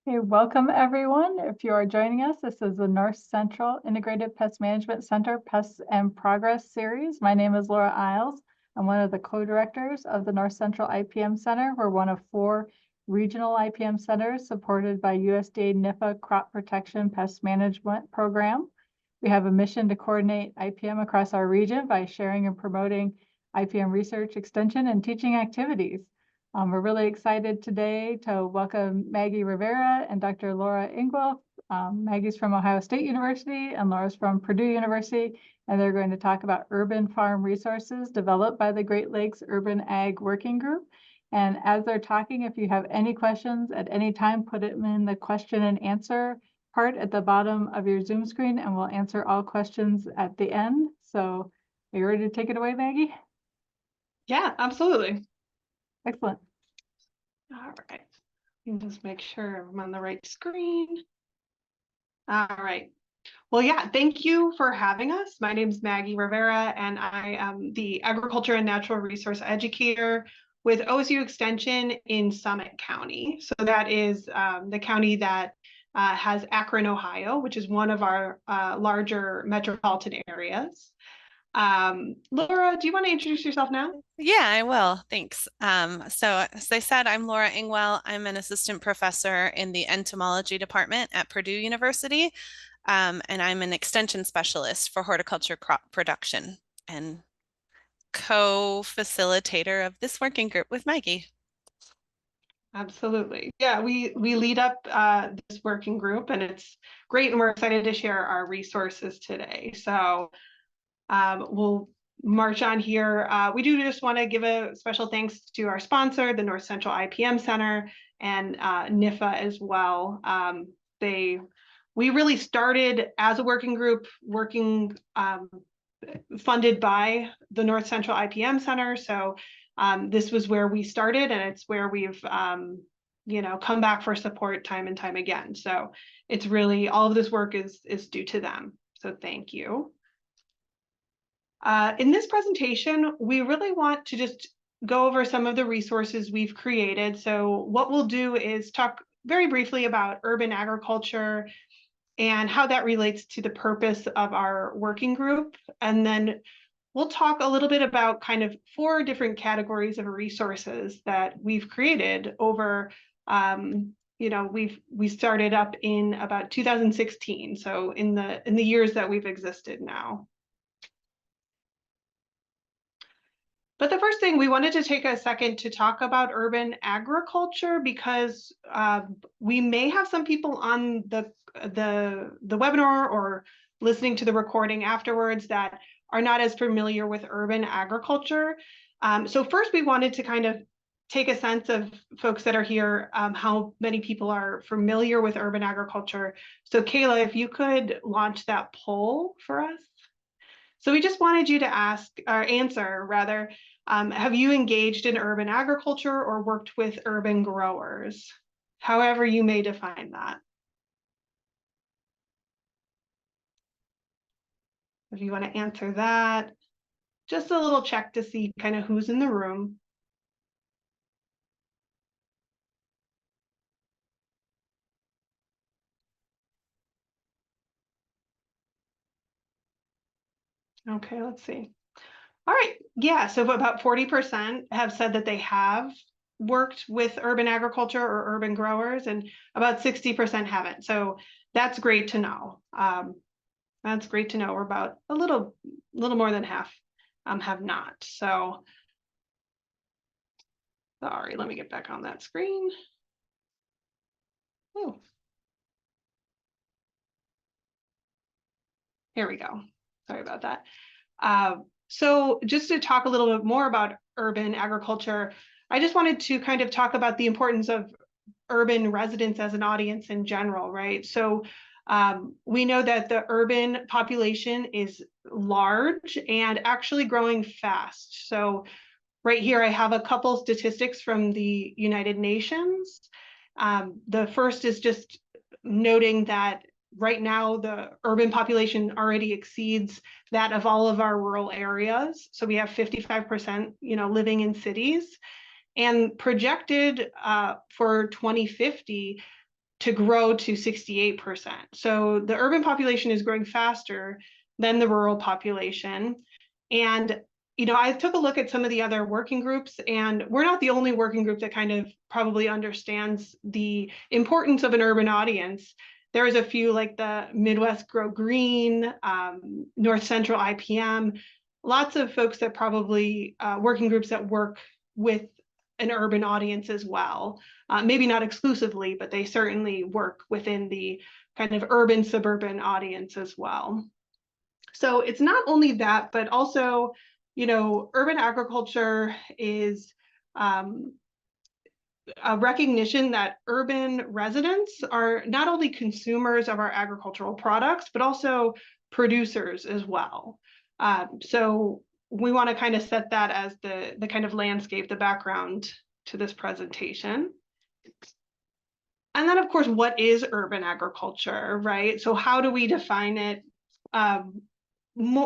Hey, welcome everyone. If you are joining us, this is the North Central Integrated Pest Management Center Pests and Progress series. My name is Laura Isles. I'm one of the co-directors of the North Central IPM Center. We're one of 4 regional IPM centers supported by USDA NIFA Crop Protection Pest Management Program. We have a mission to coordinate IPM across our region by sharing and promoting IPM research, extension, and teaching activities. We're really excited today to welcome Maggie Rivera and Dr. Laura Ingwell. Maggie's from Ohio State University and Laura's from Purdue University, and they're going to talk about urban farm resources developed by the Great Lakes Urban Ag Working Group. And as they're talking, if you have any questions at any time, put them in the question and answer part at the bottom of your Zoom screen, and we'll answer all questions at the end. So are you ready to take it away, Maggie? Yeah, absolutely. Excellent. All right. You can just make sure I'm on the right screen. All right. Well, yeah, thank you for having us. My name is Maggie Rivera, and I am the Agriculture and Natural Resource Educator with OSU Extension in Summit County. So that is the county that has Akron, Ohio, which is one of our larger metropolitan areas. Laura, do you want to introduce yourself now? Yeah, I will. Thanks. So as I said, I'm Laura Ingwell. I'm an assistant professor in the entomology department at Purdue University, and I'm an extension specialist for horticulture crop production and co-facilitator of this working group with Maggie. Absolutely. Yeah, we lead up this working group, and it's great, and we're excited to share our resources today. So we'll march on here. We do just want to give a special thanks to our sponsor, the North Central IPM Center, and NIFA as well. We really started as a working group, working funded by the North Central IPM Center. So this was where we started, and it's where we've come back for support time and time again. So it's really, all of this work is due to them. So thank you. In this presentation, we really want to just go over some of the resources we've created. So what we'll do is talk very briefly about urban agriculture and how that relates to the purpose of our working group. And then we'll talk a little bit about kind of 4 different categories of resources that we've created over, we started up in about 2016. So in the years that we've existed now. But the first thing, we wanted to take a second to talk about urban agriculture because we may have some people on the webinar or listening to the recording afterwards that are not as familiar with urban agriculture. So first, we wanted to kind of take a sense of folks that are here, how many people are familiar with urban agriculture. So Kayla, if you could launch that poll for us. So we just wanted you to ask, or answer rather, have you engaged in urban agriculture or worked with urban growers? However you may define that. If you want to answer that, just a little check to see kind of who's in the room. Okay, let's see. All right, yeah, so about 40% have said that they have worked with urban agriculture or urban growers, and about 60% haven't. So that's great to know. That's great to know. We're about a little more than half have not. So sorry, let me get back on that screen. Oh, here we go. Sorry about that. So just to talk a little bit more about urban agriculture, I just wanted to kind of talk about the importance of urban residents as an audience in general, right? So we know that the urban population is large and actually growing fast. So right here, I have a couple statistics from the United Nations. The first is just noting that right now, the urban population already exceeds that of all of our rural areas. So we have 55%, living in cities. And projected for 2050, to grow to 68%. So the urban population is growing faster than the rural population. And I took a look at some of the other working groups, and we're not the only working group that kind of probably understands the importance of an urban audience. There's a few like the Midwest Grow Green, North Central IPM, lots of folks that probably working groups that work with an urban audience as well. Maybe not exclusively, but they certainly work within the kind of urban suburban audience as well. So it's not only that, but also, urban agriculture is a recognition that urban residents are not only consumers of our agricultural products, but also producers as well. So we want to kind of set that as the kind of landscape, the background to this presentation. And then, of course, what is urban agriculture, right? So how do we define it?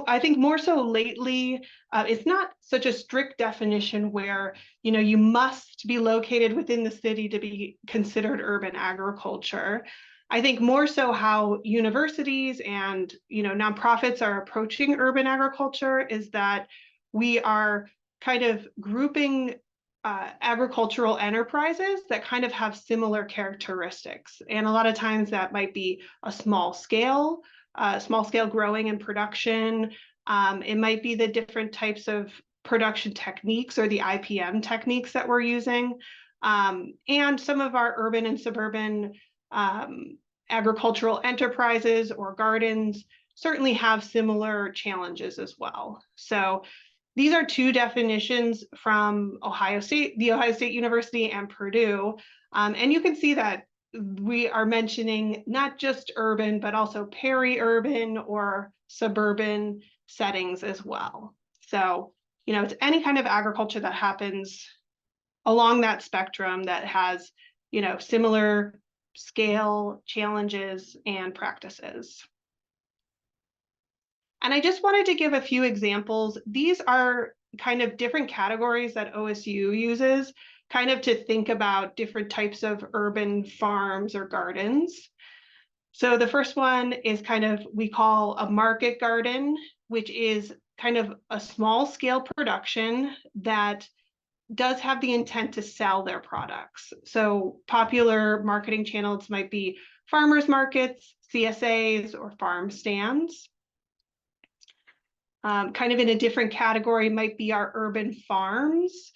I think more so lately, it's not such a strict definition where, you must be located within the city to be considered urban agriculture. I think more so how universities and, nonprofits are approaching urban agriculture is that we are kind of grouping agricultural enterprises that kind of have similar characteristics. And a lot of times that might be a small scale growing and production. It might be the different types of production techniques or the IPM techniques that we're using. And some of our urban and suburban agricultural enterprises or gardens certainly have similar challenges as well. So these are two definitions from the Ohio State University and Purdue. And you can see that we are mentioning not just urban, but also peri-urban or suburban settings as well. So, it's any kind of agriculture that happens along that spectrum that has, similar scale, challenges, and practices. And I just wanted to give a few examples. These are kind of different categories that OSU uses kind of to think about different types of urban farms or gardens. So the first one is kind of, we call a market garden, which is kind of a small scale production that does have the intent to sell their products. So popular marketing channels might be farmers markets, CSAs, or farm stands. Kind of in a different category might be our urban farms,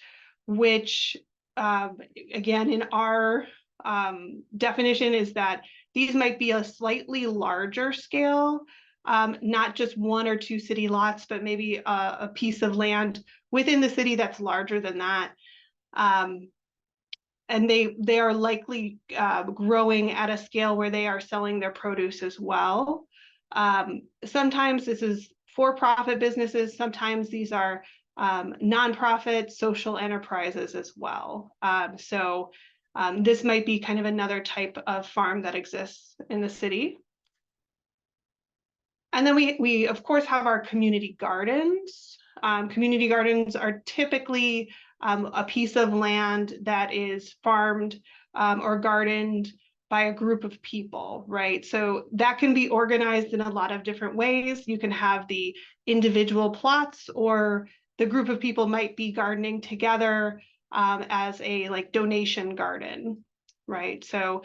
which again, in our definition is that these might be a slightly larger scale, not just one or two city lots, but maybe a piece of land within the city that's larger than that. And they are likely growing at a scale where they are selling their produce as well. Sometimes this is for-profit businesses, sometimes these are nonprofit social enterprises as well. So this might be kind of another type of farm that exists in the city. And then we of course have our community gardens. Community gardens are typically a piece of land that is farmed or gardened by a group of people, right? So that can be organized in a lot of different ways. You can have the individual plots, or the group of people might be gardening together as a donation garden, right? So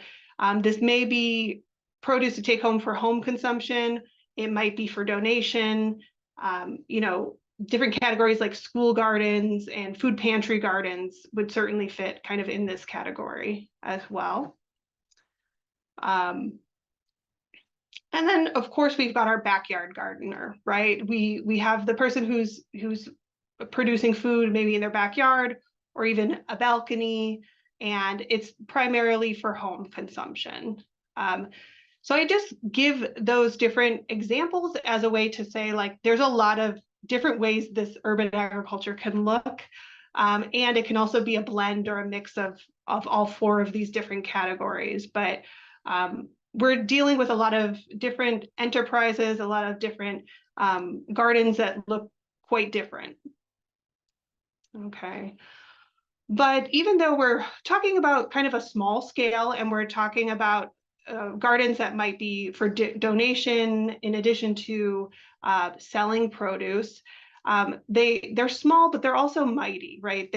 this may be produce to take home for home consumption. It might be for donation. Different categories like school gardens and food pantry gardens would certainly fit kind of in this category as well. And then of course we've got our backyard gardener, right? We have the person who's producing food maybe in their backyard or even a balcony, and it's primarily for home consumption. So I just give those different examples as a way to say there's a lot of different ways this urban agriculture can look, and it can also be a blend or a mix of all four of these different categories. But we're dealing with a lot of different enterprises, a lot of different gardens that look quite different. Okay. But even though we're talking about kind of a small scale and we're talking about gardens that might be for donation in addition to selling produce. They're small, but they're also mighty, right?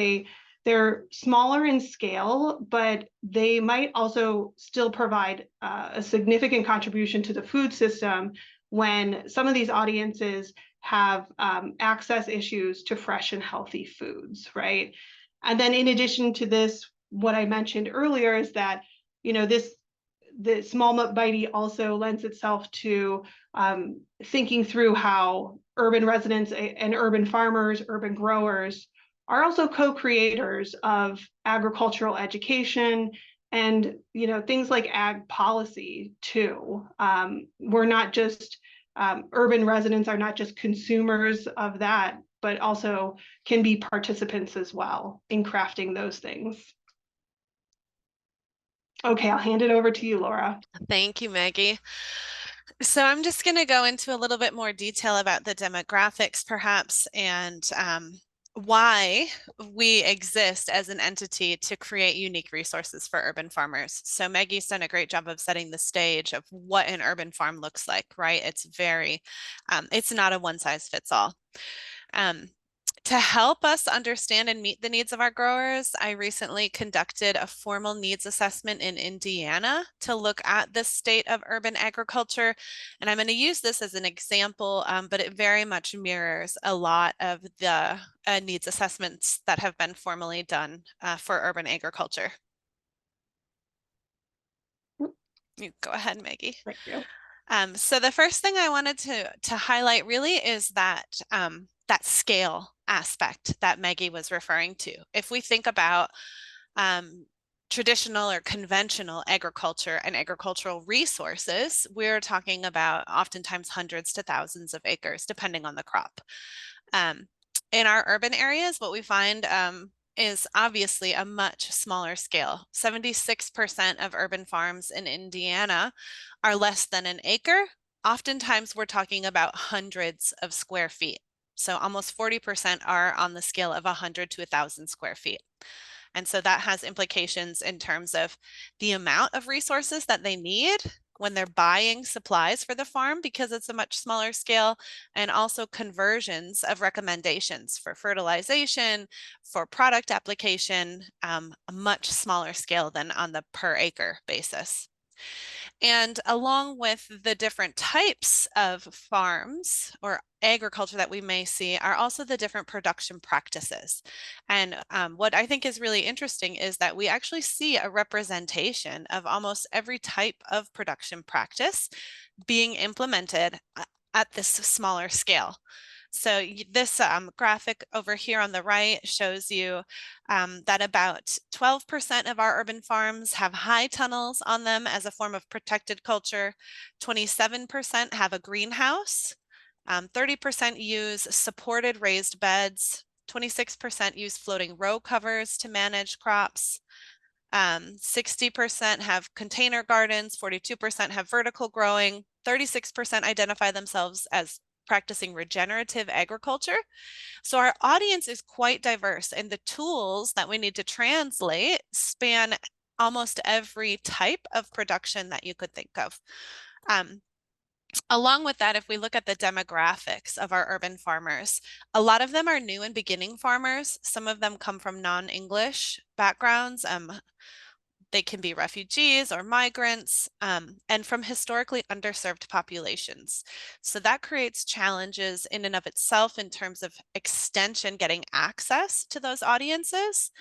They're smaller in scale, but they might also still provide a significant contribution to the food system when some of these audiences have access issues to fresh and healthy foods, right? And then in addition to this, what I mentioned earlier is that, the small mighty also lends itself to thinking through how urban residents and urban farmers, urban growers are also co-creators of agricultural education and things like ag policy too. We're not just urban residents are not just consumers of that, but also can be participants as well in crafting those things. Okay, I'll hand it over to you, Laura. Thank you, Maggie. So I'm just going to go into a little bit more detail about the demographics, perhaps, and why we exist as an entity to create unique resources for urban farmers. So Maggie's done a great job of setting the stage of what an urban farm looks like, right? It's it's not a one size fits all. To help us understand and meet the needs of our growers, I recently conducted a formal needs assessment in Indiana to look at the state of urban agriculture. And I'm going to use this as an example, but it very much mirrors a lot of the needs assessments that have been formally done for urban agriculture. You go ahead, Maggie. Thank you. So the first thing I wanted to highlight really is that that scale aspect that Maggie was referring to. If we think about traditional or conventional agriculture and agricultural resources, we're talking about oftentimes hundreds to thousands of acres, depending on the crop. In our urban areas, what we find is obviously a much smaller scale. 76% of urban farms in Indiana are less than an acre. Oftentimes we're talking about hundreds of square feet. So almost 40% are on the scale of 100 to 1,000 square feet. And so that has implications in terms of the amount of resources that they need when they're buying supplies for the farm, because it's a much smaller scale, and also conversions of recommendations for fertilization, for product application, a much smaller scale than on the per acre basis. And along with the different types of farms or agriculture that we may see are also the different production practices. And what I think is really interesting is that we actually see a representation of almost every type of production practice being implemented at this smaller scale. So this graphic over here on the right shows you that about 12% of our urban farms have high tunnels on them as a form of protected culture. 27% have a greenhouse. 30% use supported raised beds. 26% use floating row covers to manage crops. 60% have container gardens. 42% have vertical growing. 36% identify themselves as practicing regenerative agriculture. So our audience is quite diverse, and the tools that we need to translate span almost every type of production that you could think of. Along with that, if we look at the demographics of our urban farmers, a lot of them are new and beginning farmers. Some of them come from non-English backgrounds. They can be refugees or migrants, and from historically underserved populations. So that creates challenges in and of itself in terms of extension, getting access to those audiences,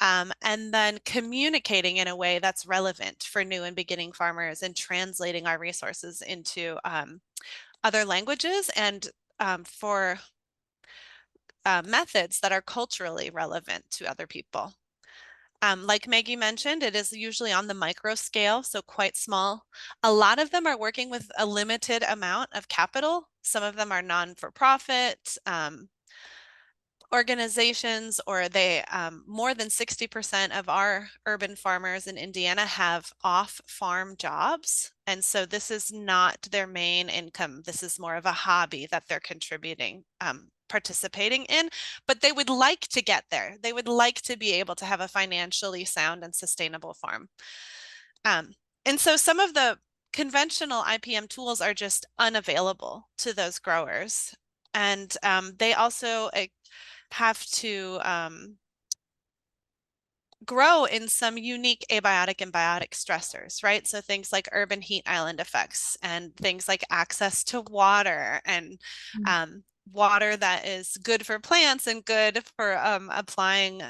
and then communicating in a way that's relevant for new and beginning farmers and translating our resources into other languages and for methods that are culturally relevant to other people. Like Maggie mentioned, it is usually on the micro scale, so quite small. A lot of them are working with a limited amount of capital. Some of them are non-for-profit organizations, or they more than 60% of our urban farmers in Indiana have off-farm jobs. And so this is not their main income. This is more of a hobby that they're contributing, participating in, but they would like to get there. They would like to be able to have a financially sound and sustainable farm. And so some of the conventional IPM tools are just unavailable to those growers. And they also have to grow in some unique abiotic and biotic stressors, right? So things like urban heat island effects and things like access to water and water that is good for plants and good for applying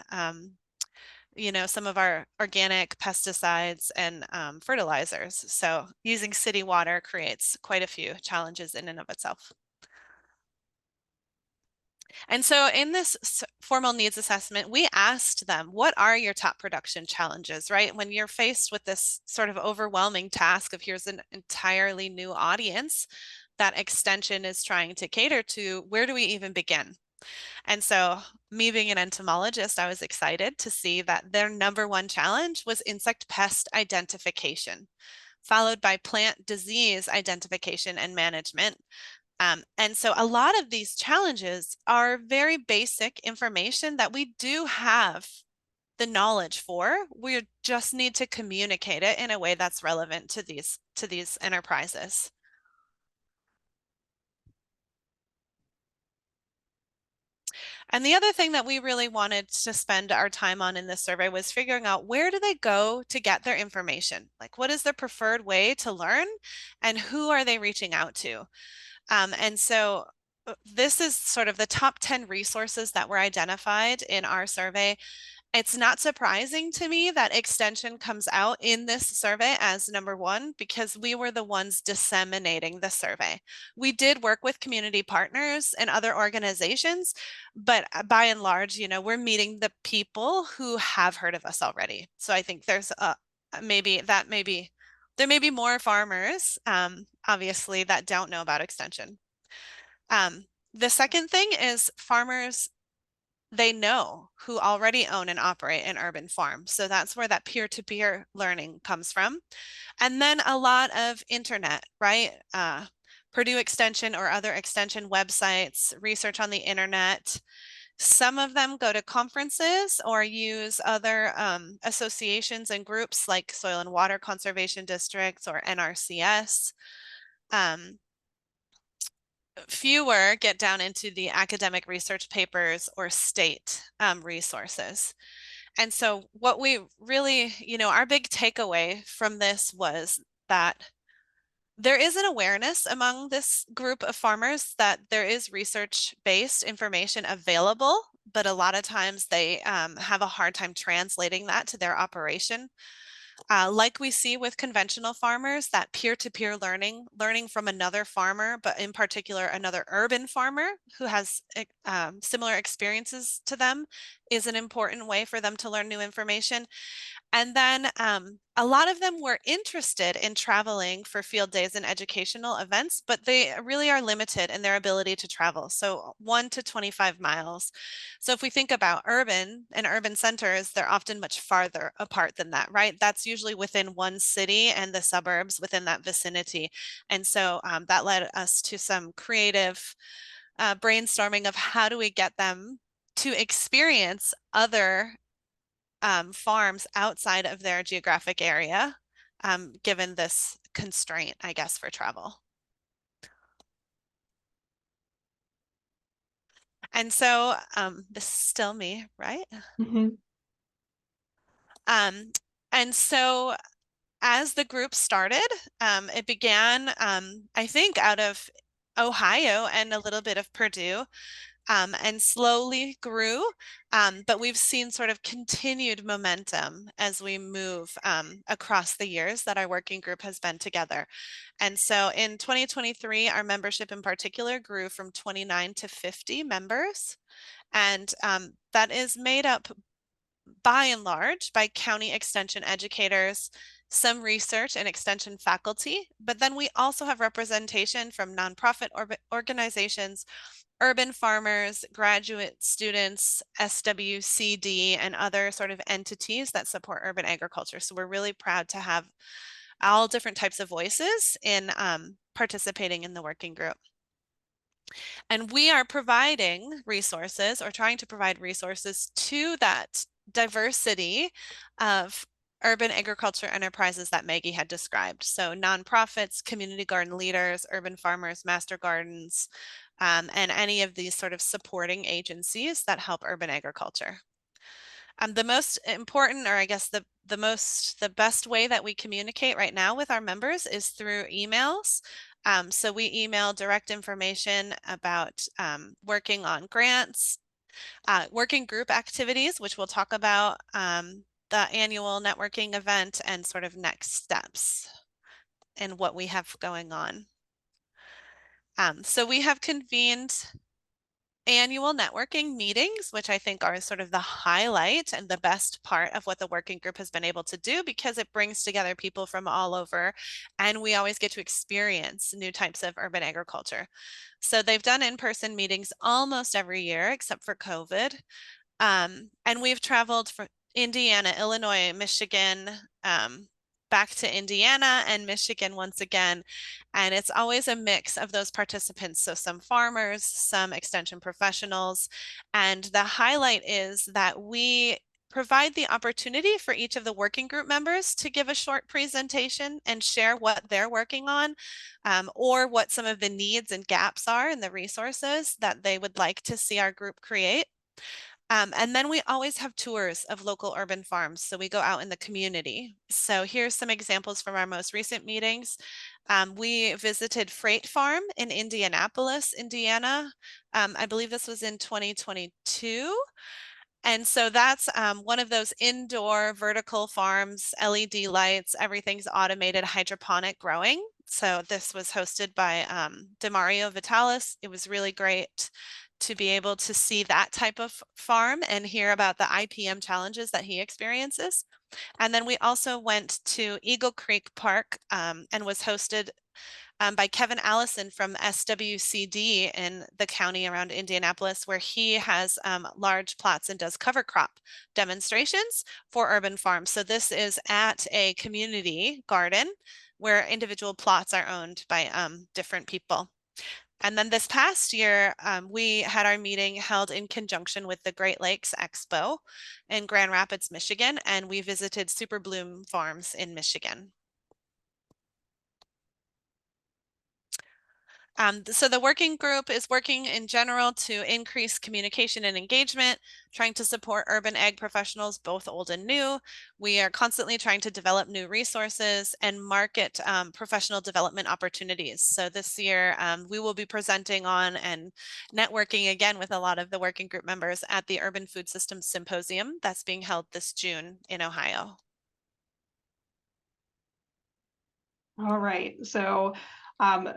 some of our organic pesticides and fertilizers. So using city water creates quite a few challenges in and of itself. And so in this formal needs assessment, we asked them, what are your top production challenges, right? When you're faced with this sort of overwhelming task of here's an entirely new audience that extension is trying to cater to, where do we even begin? And so me being an entomologist, I was excited to see that their number one challenge was insect pest identification, followed by plant disease identification and management. And so a lot of these challenges are very basic information that we do have the knowledge for. We just need to communicate it in a way that's relevant to these enterprises. And the other thing that we really wanted to spend our time on in this survey was figuring out, where do they go to get their information? Like, what is their preferred way to learn and who are they reaching out to? And so this is sort of the top 10 resources that were identified in our survey. It's not surprising to me that extension comes out in this survey as number one, because we were the ones disseminating the survey. We did work with community partners and other organizations, but by and large, we're meeting the people who have heard of us already. So I think there's there may be more farmers, obviously, that don't know about extension. The second thing is farmers, they know who already own and operate an urban farm. So that's where that peer-to-peer learning comes from. And then a lot of internet, right? Purdue Extension or other extension websites, research on the internet. Some of them go to conferences or use other associations and groups like Soil and Water Conservation Districts or NRCS. Fewer get down into the academic research papers or state resources. And so what we really, our big takeaway from this was that there is an awareness among this group of farmers that there is research-based information available, but a lot of times they have a hard time translating that to their operation. Like we see with conventional farmers, that peer-to-peer learning from another farmer, but in particular another urban farmer who has similar experiences to them, is an important way for them to learn new information. And then a lot of them were interested in traveling for field days and educational events, but they really are limited in their ability to travel. So 1 to 25 miles. So if we think about urban centers, they're often much farther apart than that, right? That's usually within one city and the suburbs within that vicinity. And so that led us to some creative brainstorming of how do we get them to experience other farms outside of their geographic area, given this constraint, I guess, for travel. And so this is still me, right? Mm-hmm. And so as the group started, it began, I think, out of Ohio and a little bit of Purdue. And slowly grew, but we've seen sort of continued momentum as we move across the years that our working group has been together. And so in 2023, our membership in particular grew from 29 to 50 members. And that is made up by and large by county extension educators, some research and extension faculty, but then we also have representation from nonprofit organizations, urban farmers, graduate students, SWCD, and other sort of entities that support urban agriculture. So we're really proud to have all different types of voices in participating in the working group. And we are providing resources or trying to provide resources to that diversity of urban agriculture enterprises that Maggie had described. So nonprofits, community garden leaders, urban farmers, master gardens, and any of these sort of supporting agencies that help urban agriculture. The most important, or I guess the best way that we communicate right now with our members is through emails. So we email direct information about working on grants, working group activities, which we'll talk about, the annual networking event, and sort of next steps and what we have going on. So we have convened annual networking meetings, which I think are sort of the highlight and the best part of what the working group has been able to do, because it brings together people from all over, and we always get to experience new types of urban agriculture. So they've done in-person meetings almost every year except for COVID. And we've traveled from Indiana, Illinois, Michigan, back to Indiana and Michigan once again. And it's always a mix of those participants. So some farmers, some extension professionals. And the highlight is that we provide the opportunity for each of the working group members to give a short presentation and share what they're working on, or what some of the needs and gaps are in the resources that they would like to see our group create. And then we always have tours of local urban farms. So we go out in the community. So here's some examples from our most recent meetings. We visited Freight Farm in Indianapolis, Indiana. I believe this was in 2022. And so that's one of those indoor vertical farms, LED lights, everything's automated hydroponic growing. So this was hosted by Demario Vitalis. It was really great to be able to see that type of farm and hear about the IPM challenges that he experiences. And then we also went to Eagle Creek Park and was hosted by Kevin Allison from SWCD in the county around Indianapolis, where he has large plots and does cover crop demonstrations for urban farms. So this is at a community garden where individual plots are owned by different people. And then this past year, we had our meeting held in conjunction with the Great Lakes Expo in Grand Rapids, Michigan, and we visited Super Bloom Farms in Michigan. So the working group is working in general to increase communication and engagement, trying to support urban ag professionals, both old and new. We are constantly trying to develop new resources and market professional development opportunities. So this year, we will be presenting on and networking again with a lot of the working group members at the Urban Food Systems Symposium that's being held this June in Ohio. All right, so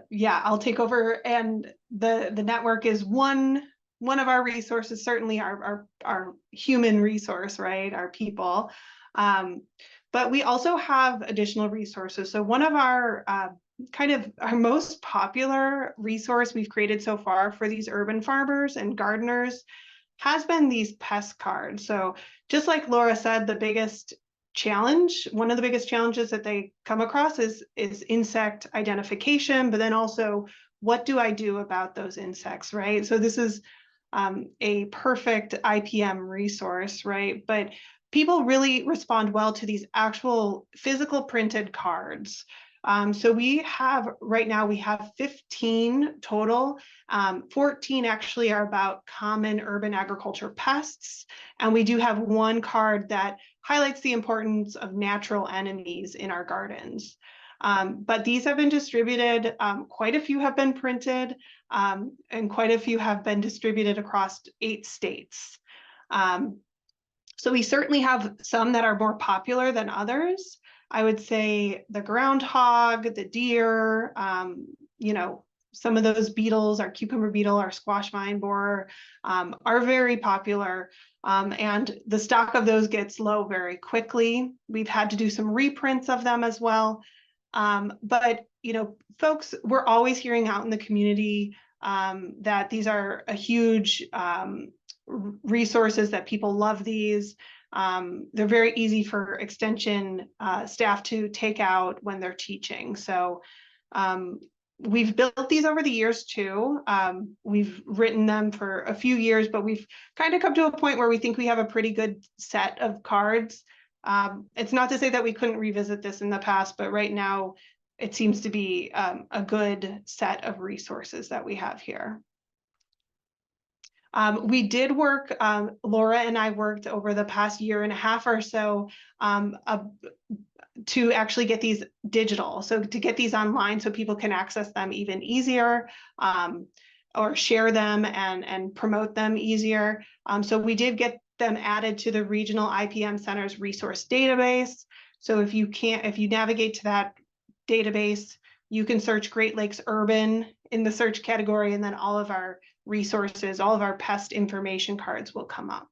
yeah, I'll take over. And the network is one of our resources, certainly our human resource, right? Our people. But we also have additional resources. So one of our kind of our most popular resource we've created so far for these urban farmers and gardeners has been these pest cards. So just like Laura said, one of the biggest challenges that they come across is insect identification, but then also, what do I do about those insects, right? So this is a perfect IPM resource, right? But people really respond well to these actual physical printed cards. So right now we have 15 total. 14 actually are about common urban agriculture pests. And we do have one card that highlights the importance of natural enemies in our gardens. But these have been distributed, quite a few have been printed, and quite a few have been distributed across 8 states. So we certainly have some that are more popular than others. I would say the groundhog, the deer, some of those beetles, our cucumber beetle, our squash vine borer, are very popular. And the stock of those gets low very quickly. We've had to do some reprints of them as well. But, folks, we're always hearing out in the community that these are a huge resources, that people love these. They're very easy for extension staff to take out when they're teaching. So we've built these over the years too. We've written them for a few years, but we've kind of come to a point where we think we have a pretty good set of cards. It's not to say that we couldn't revisit this in the past, but right now it seems to be a good set of resources that we have here. We did work, Laura and I worked over the past year and a half or so to actually get these digital. So to get these online so people can access them even easier, or share them and promote them easier. So we did get them added to the Regional IPM Center's resource database. So if you navigate to that database, you can search Great Lakes Urban in the search category, and then all of our resources, all of our pest information cards will come up.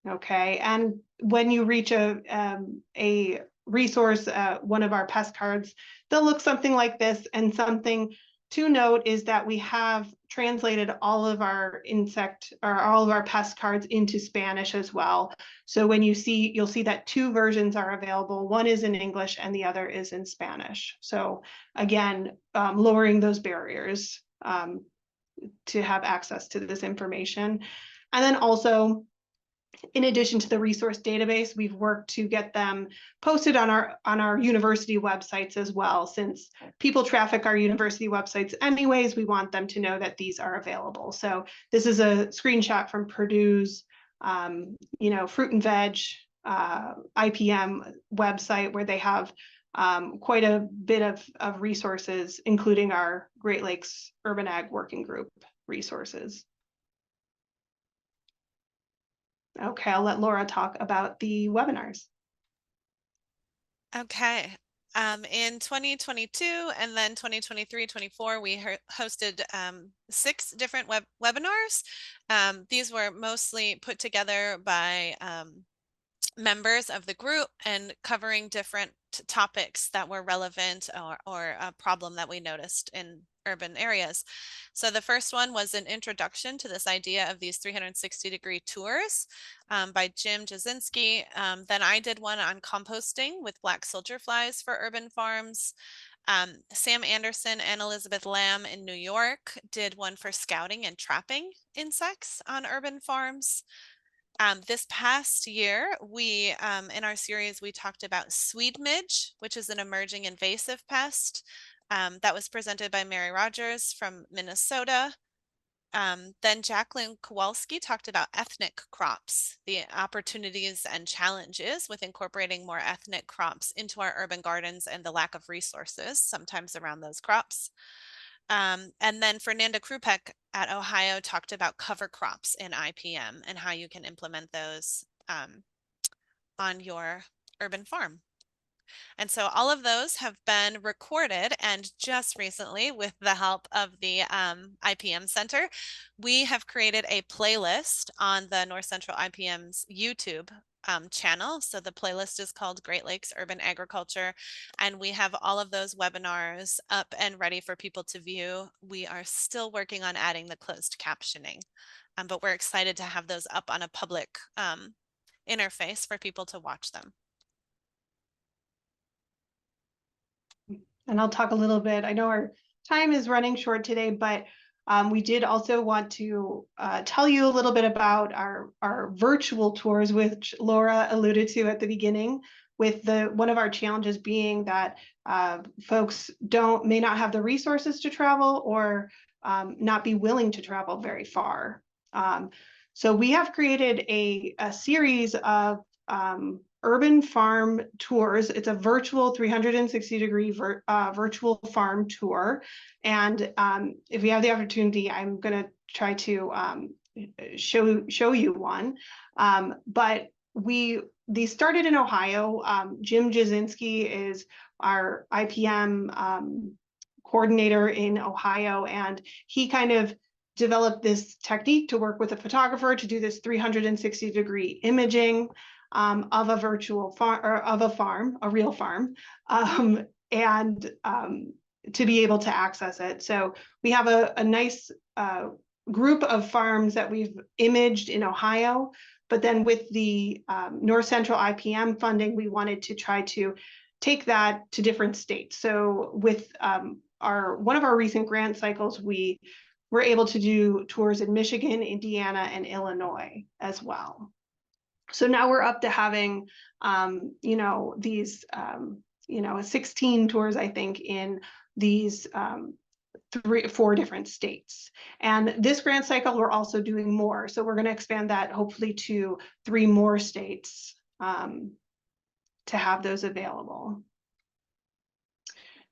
Okay, and when you reach a resource, one of our pest cards, they'll look something like this. And something to note is that we have translated all of our all of our pest cards into Spanish as well. So when you'll see that 2 versions are available. One is in English and the other is in Spanish. So again, lowering those barriers to have access to this information. And then also, in addition to the resource database, we've worked to get them posted on our university websites as well. Since people traffic our university websites anyways, we want them to know that these are available. So this is a screenshot from Purdue's, fruit and veg IPM website, where they have quite a bit of resources, including our Great Lakes Urban Ag Working Group resources. Okay, I'll let Laura talk about the webinars. Okay. In 2022 and then 2023-24, we hosted 6 different webinars. These were mostly put together by members of the group and covering different topics that were relevant or a problem that we noticed in urban areas. So the first one was an introduction to this idea of these 360-degree tours by Jim Jasinski. Then I did one on composting with black soldier flies for urban farms. Sam Anderson and Elizabeth Lamb in New York did one for scouting and trapping insects on urban farms. This past year, in our series, we talked about Swede midge, which is an emerging invasive pest. That was presented by Mary Rogers from Minnesota. Then Jacqueline Kowalski talked about ethnic crops, the opportunities and challenges with incorporating more ethnic crops into our urban gardens and the lack of resources sometimes around those crops. And then Fernanda Krupek at Ohio talked about cover crops in IPM and how you can implement those on your urban farm. And so all of those have been recorded, and just recently, with the help of the IPM Center, we have created a playlist on the North Central IPM's YouTube channel. So the playlist is called Great Lakes Urban Agriculture, and we have all of those webinars up and ready for people to view. We are still working on adding the closed captioning, but we're excited to have those up on a public interface for people to watch them. And I'll talk a little bit. I know our time is running short today, but we did also want to tell you a little bit about our virtual tours, which Laura alluded to at the beginning, with one of our challenges being that folks may not have the resources to travel, or not be willing to travel very far. So we have created a series of urban farm tours. It's a virtual 360-degree virtual farm tour. And if we have the opportunity, I'm going to try to show you one. But these started in Ohio. Jim Jasinski is our IPM coordinator in Ohio, and he kind of developed this technique to work with a photographer to do this 360-degree imaging of a virtual farm, or of a real farm, and to be able to access it. So we have a nice group of farms that we've imaged in Ohio, but then with the North Central IPM funding, we wanted to try to take that to different states. So with one of our recent grant cycles, we were able to do tours in Michigan, Indiana, and Illinois as well. So now we're up to having, these, 16 tours, I think, in these 4 different states. And this grant cycle, we're also doing more. So we're going to expand that hopefully to 3 more states to have those available.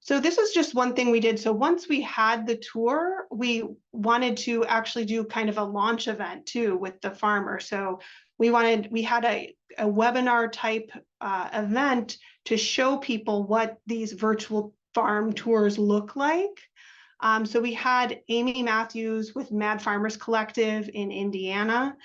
So this is just one thing we did. So once we had the tour, we wanted to actually do kind of a launch event too with the farmer. So we had a webinar type event to show people what these virtual farm tours look like. So we had Amy Matthews with Mad Farmers Collective in Indiana.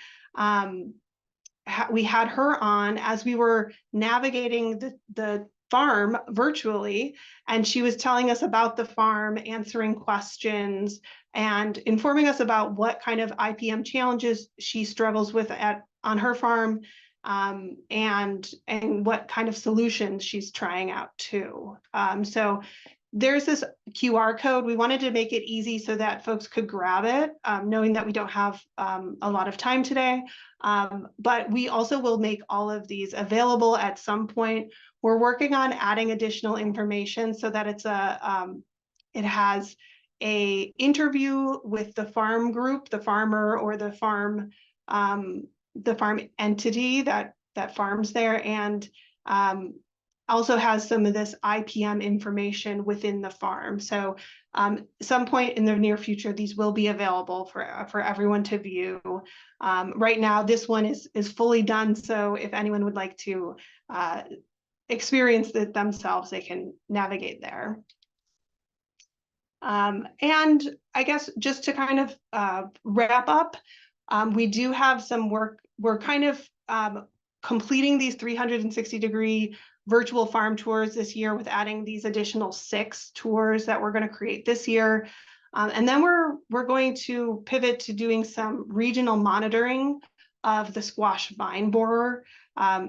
We had her on as we were navigating the farm virtually, and she was telling us about the farm, answering questions, and informing us about what kind of IPM challenges she struggles with on her farm, and what kind of solutions she's trying out too. So there's this QR code. We wanted to make it easy so that folks could grab it, knowing that we don't have a lot of time today. But we also will make all of these available at some point. We're working on adding additional information so that it has a interview with the farm group, the farmer, or the farm entity that farms there, and also has some of this IPM information within the farm. So some point in the near future, these will be available for everyone to view. Right now, this one is fully done. So if anyone would like to experience it themselves, they can navigate there. And I guess just to kind of wrap up, we do have some work. We're kind of completing these 360-degree virtual farm tours this year with adding these additional 6 tours that we're going to create this year. And then we're going to pivot to doing some regional monitoring of the squash vine borer.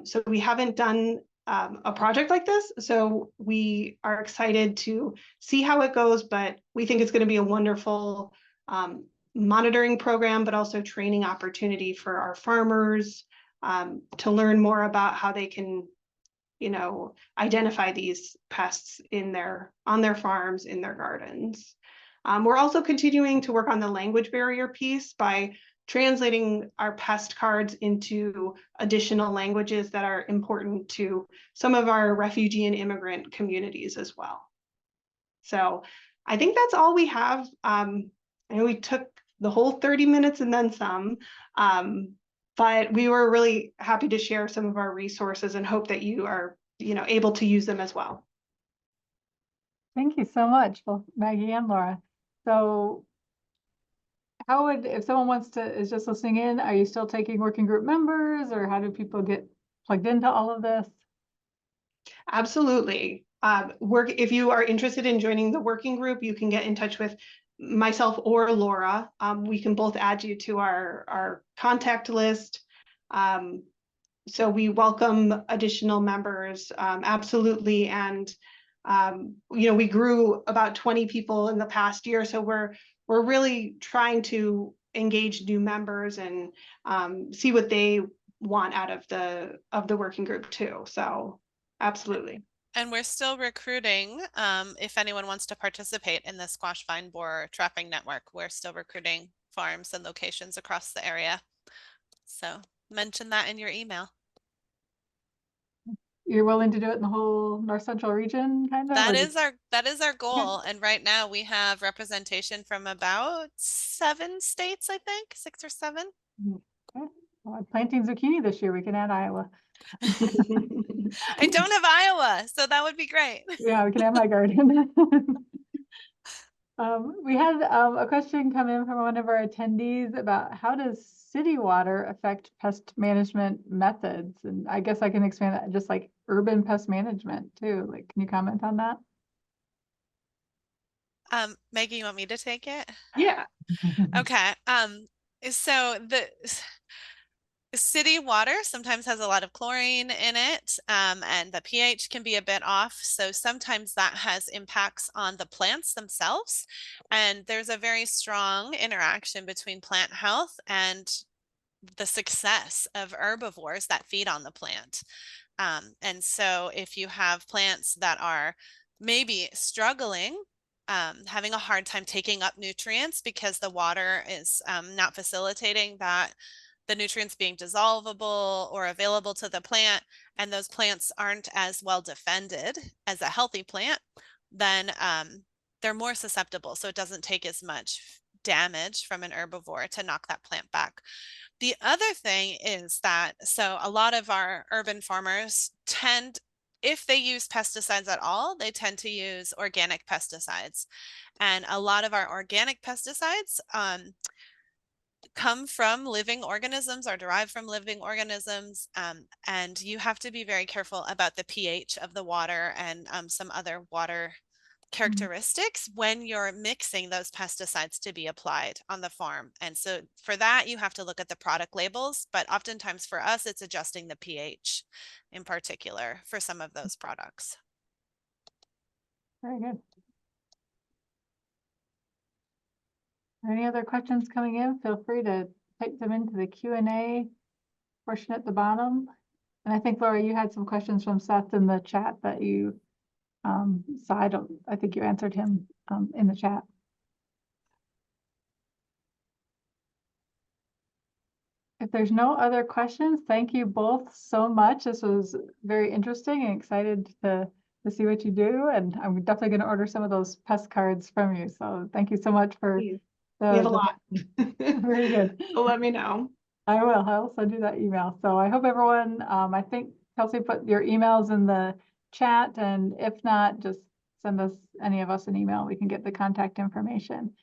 So we haven't done a project like this, so we are excited to see how it goes, but we think it's going to be a wonderful monitoring program, but also training opportunity for our farmers to learn more about how they can identify these pests on their farms, in their gardens. We're also continuing to work on the language barrier piece by translating our pest cards into additional languages that are important to some of our refugee and immigrant communities as well. So I think that's all we have. And we took the whole 30 minutes and then some. But we were really happy to share some of our resources and hope that you are, able to use them as well. Thank you so much, both Maggie and Laura. So if someone is just listening in, are you still taking working group members, or how do people get plugged into all of this? Absolutely. If you are interested in joining the working group, you can get in touch with myself or Laura. We can both add you to our contact list. So we welcome additional members, absolutely. And we grew about 20 people in the past year, so we're really trying to engage new members and see what they want out of the working group too. So absolutely. And we're still recruiting. If anyone wants to participate in the squash vine borer trapping network, we're still recruiting farms and locations across the area. So mention that in your email. You're willing to do it in the whole North Central region, kind of? That is our goal. And right now we have representation from about 7 states, I think, 6 or 7. Okay. Well, I'm planting zucchini this year. We can add Iowa. I don't have Iowa, so that would be great. Yeah, we can add my garden. We had a question come in from one of our attendees about how does city water affect pest management methods? And I guess I can expand that just like urban pest management too. Like, can you comment on that? Maggie, you want me to take it? Yeah. Okay. So the city water sometimes has a lot of chlorine in it, and the pH can be a bit off. So sometimes that has impacts on the plants themselves. And there's a very strong interaction between plant health and the success of herbivores that feed on the plant. And so if you have plants that are maybe struggling, having a hard time taking up nutrients because the water is not facilitating that, the nutrients being dissolvable or available to the plant, and those plants aren't as well defended as a healthy plant, then they're more susceptible. So it doesn't take as much damage from an herbivore to knock that plant back. The other thing is that, so a lot of our urban farmers tend, if they use pesticides at all, they tend to use organic pesticides. And a lot of our organic pesticides come from living organisms, are derived from living organisms. And you have to be very careful about the pH of the water and some other water characteristics when you're mixing those pesticides to be applied on the farm. And so for that, you have to look at the product labels, but oftentimes for us, it's adjusting the pH in particular for some of those products. Very good. Any other questions coming in? Feel free to type them into the Q&A portion at the bottom. And I think, Laura, you had some questions from Seth in the chat that you saw. I think you answered him in the chat. If there's no other questions, thank you both so much. This was very interesting and excited to see what you do. And I'm definitely going to order some of those pest cards from you. So thank you so much for We have a lot. Very good. So let me know. I will. I'll send you that email. So I hope everyone, I think Kelsey put your emails in the chat, and if not, just send us, any of us, an email. We can get the contact information.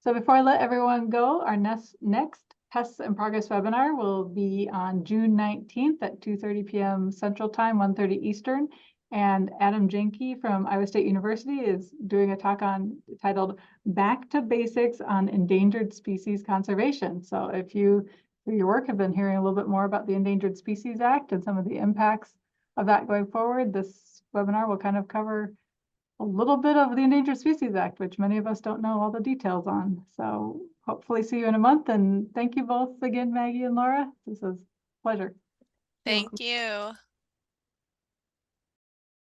So before I let everyone go, our next Pests in Progress webinar will be on June 19th at 2:30 p.m. Central Time, 1:30 Eastern. And Adam Jenke from Iowa State University is doing a talk titled Back to Basics on Endangered Species Conservation. So if you, through your work, have been hearing a little bit more about the Endangered Species Act and some of the impacts of that going forward, this webinar will kind of cover a little bit of the Endangered Species Act, which many of us don't know all the details on. So hopefully see you in a month. And thank you both again, Maggie and Laura. This was a pleasure. Thank you.